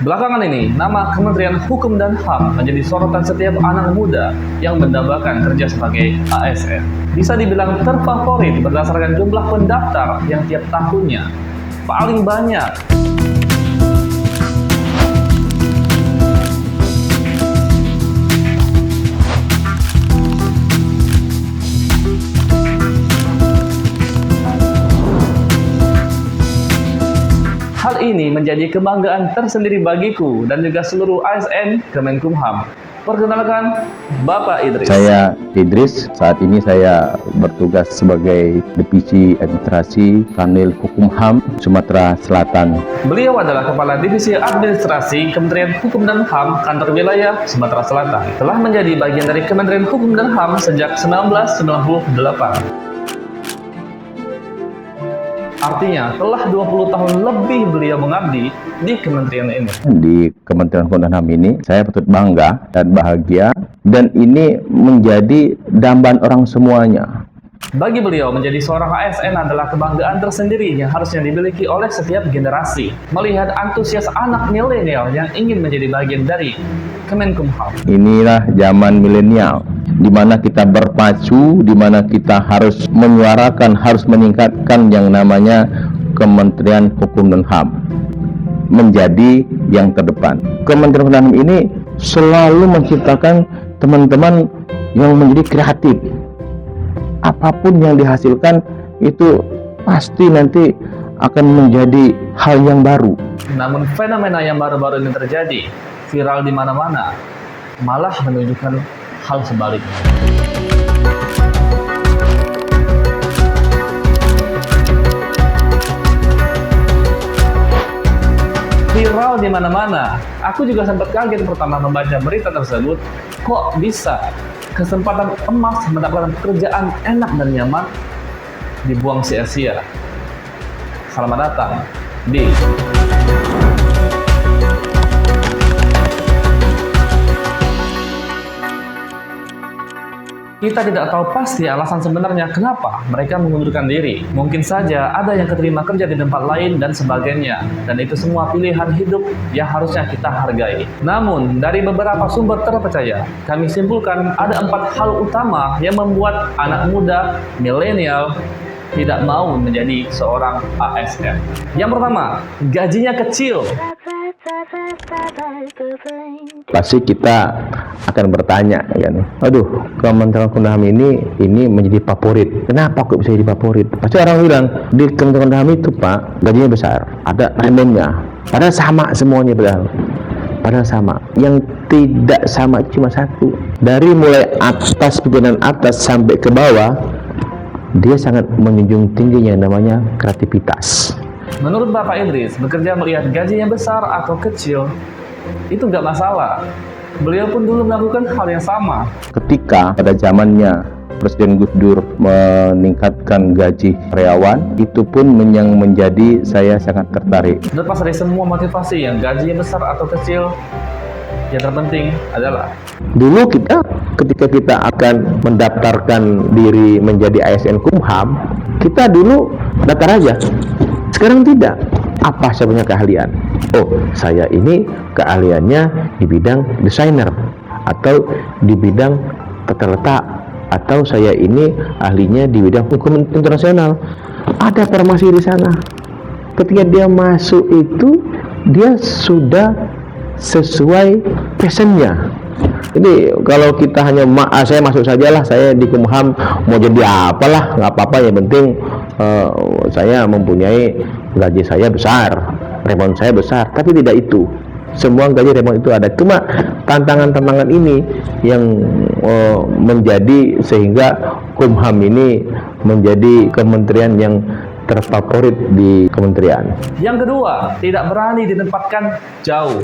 Belakangan ini, nama Kementerian Hukum dan HAM menjadi sorotan setiap anak muda yang mendambakan kerja sebagai ASN. Bisa dibilang terfavorit berdasarkan jumlah pendaftar yang tiap tahunnya paling banyak. Hal ini menjadi kebanggaan tersendiri bagiku dan juga seluruh ASN Kemenkumham. Perkenalkan, Bapak Idris. Saya Idris, saat ini saya bertugas sebagai Divisi Administrasi Kanwil Hukum-HAM Sumatera Selatan. Beliau adalah Kepala Divisi Administrasi Kementerian Hukum dan HAM Kantor Wilayah Sumatera Selatan. Telah menjadi bagian dari Kementerian Hukum dan HAM sejak 1998. Artinya, telah 20 tahun lebih beliau mengabdi di kementerian ini. Di Kementerian Hukum dan HAM ini, saya patut bangga dan bahagia, dan ini menjadi dambaan orang semuanya. Bagi beliau, menjadi seorang ASN adalah kebanggaan tersendiri yang harusnya dimiliki oleh setiap generasi. Melihat antusias anak milenial yang ingin menjadi bagian dari Kemenkumham. Inilah zaman milenial, di mana kita berpacu, di mana kita harus menyuarakan, harus meningkatkan yang namanya Kementerian Hukum dan HAM menjadi yang terdepan. Kementerian Hukum dan HAM ini selalu menciptakan teman-teman yang menjadi kreatif. Apapun yang dihasilkan itu pasti nanti akan menjadi hal yang baru. Namun fenomena yang baru-baru ini terjadi, viral di mana-mana, malah menunjukkan hal sebaliknya. Viral di mana-mana. Aku juga sempat kaget pertama membaca berita tersebut. Kok bisa kesempatan emas mendapatkan pekerjaan enak dan nyaman dibuang sia-sia? Selamat datang di Kita tidak tahu pasti alasan sebenarnya kenapa mereka mengundurkan diri. Mungkin saja ada yang keterima kerja di tempat lain dan sebagainya. Dan itu semua pilihan hidup yang harusnya kita hargai. Namun, dari beberapa sumber terpercaya, kami simpulkan ada 4 hal utama yang membuat anak muda, milenial, tidak mau menjadi seorang ASN. Yang pertama, gajinya kecil. Pasti kita akan bertanya kan, aduh, Kementerian Hukum dan HAM ini menjadi favorit. Kenapa kok bisa jadi favorit? Pasti orang bilang di Kementerian Hukum dan HAM itu, Pak, gajinya besar, ada premiumnya. Padahal sama semuanya, padahal sama. Yang tidak sama cuma satu. Dari mulai atas, pimpinan atas sampai ke bawah, dia sangat menjunjung tinggi yang namanya kreativitas. Menurut Bapak Idris, bekerja melihat gajinya besar atau kecil, itu nggak masalah. Beliau pun dulu melakukan hal yang sama. Ketika pada zamannya Presiden Gus Dur meningkatkan gaji karyawan, itu pun yang menjadi saya sangat tertarik. Lepas dari semua motivasi yang gajinya besar atau kecil, yang terpenting adalah dulu ketika kita akan mendaftarkan diri menjadi ASN Kumham, kita dulu daftar aja. Sekarang tidak. Apa saya punya keahlian? Oh, saya ini keahliannya di bidang desainer, atau di bidang tata letak, atau saya ini ahlinya di bidang hukum internasional. Ada formasi di sana. Ketika dia masuk itu, dia sudah sesuai passionnya. Jadi kalau kita hanya saya masuk sajalah, saya di Kumham mau jadi apalah, nggak apa-apa, yang penting saya mempunyai gaji saya besar, remon saya besar. Tapi tidak itu. Semua gaji remon itu ada. Cuma tantangan-tantangan ini yang menjadi sehingga Kumham ini menjadi kementerian yang terfavorit di kementerian. Yang kedua, tidak berani ditempatkan jauh.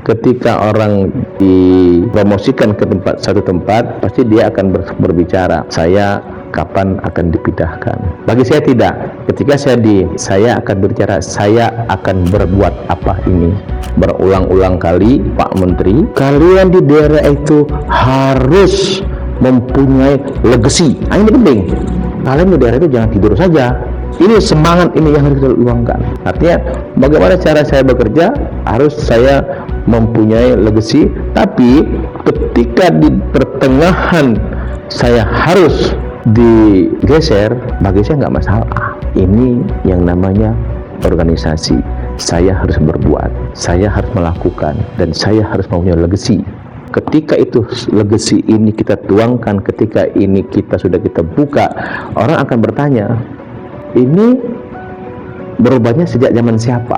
Ketika orang dipromosikan ke satu tempat, pasti dia akan berbicara, saya kapan akan dipindahkan. Bagi saya tidak. Ketika saya akan berbicara, saya akan berbuat apa ini. Berulang-ulang kali, Pak Menteri, kalian di daerah itu harus mempunyai legacy. Ini penting. Kalian di daerah itu jangan tidur saja, Ini semangat ini yang harus kita luangkan. Artinya bagaimana cara saya bekerja, harus saya mempunyai legacy, tapi ketika di pertengahan saya harus digeser, bagi saya nggak masalah. Ini yang namanya organisasi. Saya harus berbuat, saya harus melakukan, dan saya harus mempunyai legacy. Ketika itu legacy ini kita tuangkan, ketika ini kita buka, orang akan bertanya, ini berubahnya sejak zaman siapa?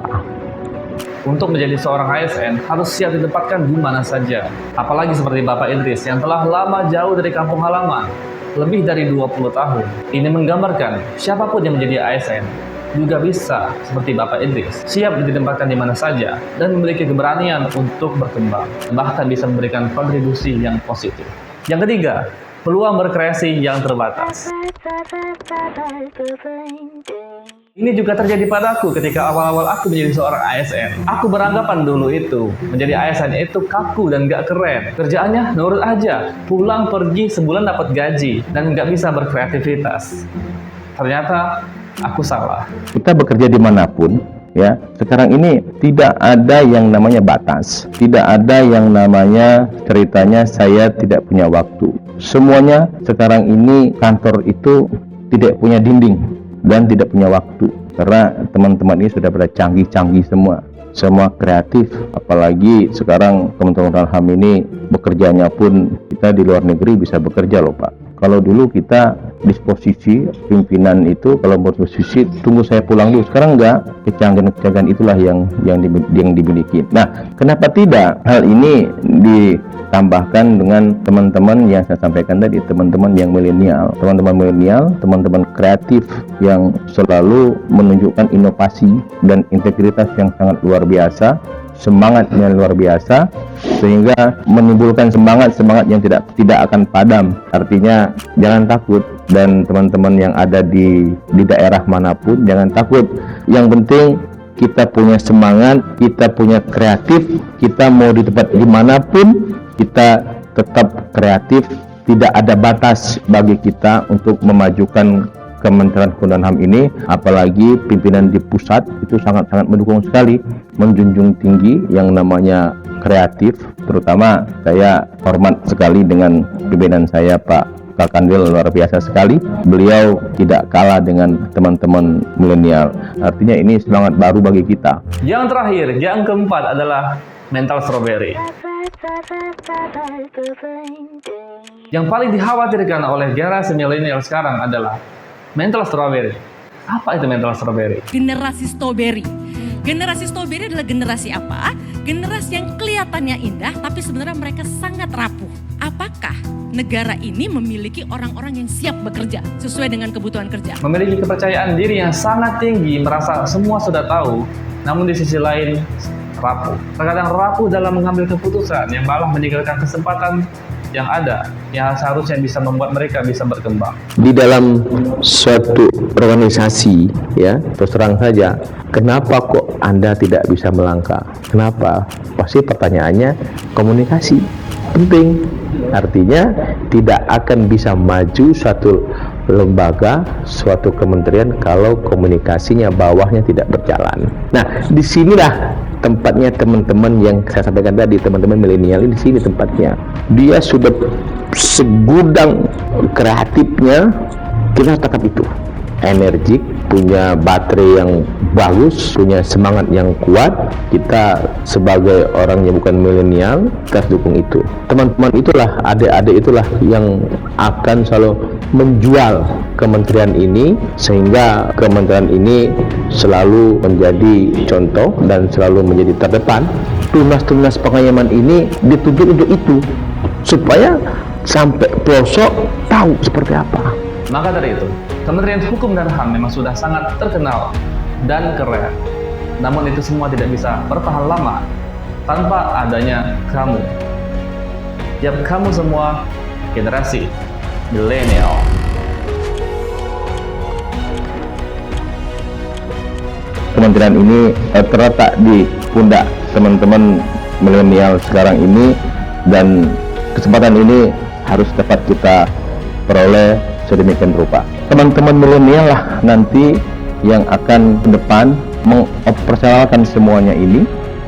Untuk menjadi seorang ASN harus siap ditempatkan di mana saja. Apalagi seperti Bapak Idris yang telah lama jauh dari kampung halaman, lebih dari 20 tahun. Ini menggambarkan siapapun yang menjadi ASN juga bisa seperti Bapak Idris, siap ditempatkan di mana saja dan memiliki keberanian untuk berkembang, bahkan bisa memberikan kontribusi yang positif. Yang ketiga, peluang berkreasi yang terbatas. Ini juga terjadi padaku ketika awal-awal aku menjadi seorang ASN. Aku beranggapan dulu itu menjadi ASN itu kaku dan gak keren. Kerjaannya nurut aja, pulang pergi sebulan dapat gaji dan gak bisa berkreativitas. Ternyata aku salah. Kita bekerja dimanapun, ya. Sekarang ini tidak ada yang namanya batas, tidak ada yang namanya ceritanya saya tidak punya waktu. Semuanya sekarang ini kantor itu tidak punya dinding dan tidak punya waktu, karena teman-teman ini sudah pada canggih-canggih semua kreatif. Apalagi sekarang Kementerian HAM ini bekerjanya pun kita di luar negeri bisa bekerja loh Pak. Kalau dulu kita disposisi pimpinan itu kalau berposisi tunggu saya pulang dulu, sekarang enggak. Kecanggihan itulah yang dimiliki. Nah, kenapa tidak hal ini ditambahkan dengan teman-teman yang saya sampaikan tadi, teman-teman yang milenial, teman-teman kreatif yang selalu menunjukkan inovasi dan integritas yang sangat luar biasa, semangatnya luar biasa, sehingga menimbulkan semangat yang tidak akan padam. Artinya jangan takut, dan teman-teman yang ada di daerah manapun jangan takut. Yang penting kita punya semangat, kita punya kreatif, kita mau di tempat dimanapun kita tetap kreatif. Tidak ada batas bagi kita untuk memajukan Kementerian Hukum dan HAM ini, apalagi pimpinan di pusat itu sangat-sangat mendukung sekali, menjunjung tinggi yang namanya kreatif. Terutama saya hormat sekali dengan pimpinan saya Pak Kakandil, luar biasa sekali. Beliau tidak kalah dengan teman-teman milenial. Artinya ini semangat baru bagi kita. Yang terakhir, yang keempat adalah mental strawberry. Yang paling dikhawatirkan oleh generasi milenial sekarang adalah mental strawberry. Apa itu mental strawberry? Generasi strawberry. Generasi strawberry adalah generasi apa? Generasi yang kelihatannya indah, tapi sebenarnya mereka sangat rapuh. Apakah negara ini memiliki orang-orang yang siap bekerja sesuai dengan kebutuhan kerja? Memiliki kepercayaan diri yang sangat tinggi, merasa semua sudah tahu, namun di sisi lain rapuh. Terkadang rapuh dalam mengambil keputusan yang malah meninggalkan kesempatan yang ada, yang seharusnya bisa membuat mereka bisa berkembang. Di dalam suatu organisasi, ya, terus terang saja, kenapa kok Anda tidak bisa melangkah? Kenapa? Pasti pertanyaannya komunikasi. Penting. Artinya tidak akan bisa maju suatu lembaga, suatu kementerian kalau komunikasinya bawahnya tidak berjalan. Nah, disinilah tempatnya teman-teman yang saya sampaikan tadi, teman-teman milenial ini, di sini tempatnya. Dia sudah segudang kreatifnya, kita tangkap itu. Energik, punya baterai yang bagus, punya semangat yang kuat. Kita sebagai orang yang bukan milenial, kita harus dukung itu. Teman-teman itulah, adik-adik itulah yang akan selalu menjual kementerian ini, sehingga kementerian ini selalu menjadi contoh dan selalu menjadi terdepan. Tunas-tunas pengayaman ini dituntut untuk itu, supaya sampai pelosok tahu seperti apa. Maka dari itu, Kementerian Hukum dan HAM memang sudah sangat terkenal dan keren. Namun itu semua tidak bisa bertahan lama tanpa adanya kamu. Yap, kamu semua generasi milenial. Kementerian ini terletak di pundak teman-teman milenial sekarang ini, dan kesempatan ini harus dapat kita peroleh sedemikian rupa. Teman-teman milenial lah nanti yang akan ke depan mengoperasionalkan semuanya ini.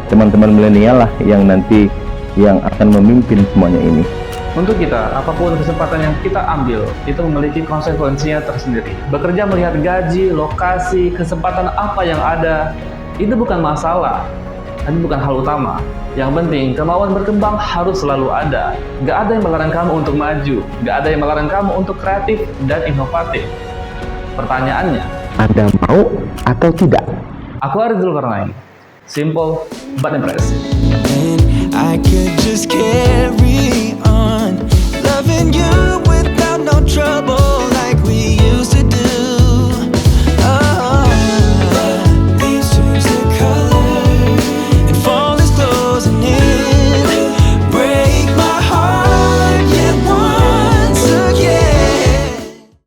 Teman-teman milenial lah yang nanti yang akan memimpin semuanya ini. Untuk kita, apapun kesempatan yang kita ambil, itu memiliki konsekuensinya tersendiri. Bekerja melihat gaji, lokasi, kesempatan apa yang ada, itu bukan masalah, tapi bukan hal utama. Yang penting, kemauan berkembang harus selalu ada. Gak ada yang melarang kamu untuk maju, gak ada yang melarang kamu untuk kreatif dan inovatif. Pertanyaannya, Anda mau atau tidak? aku Arie Zulkarnain. Simple but impressive. And I could just carry on loving you without no trouble like we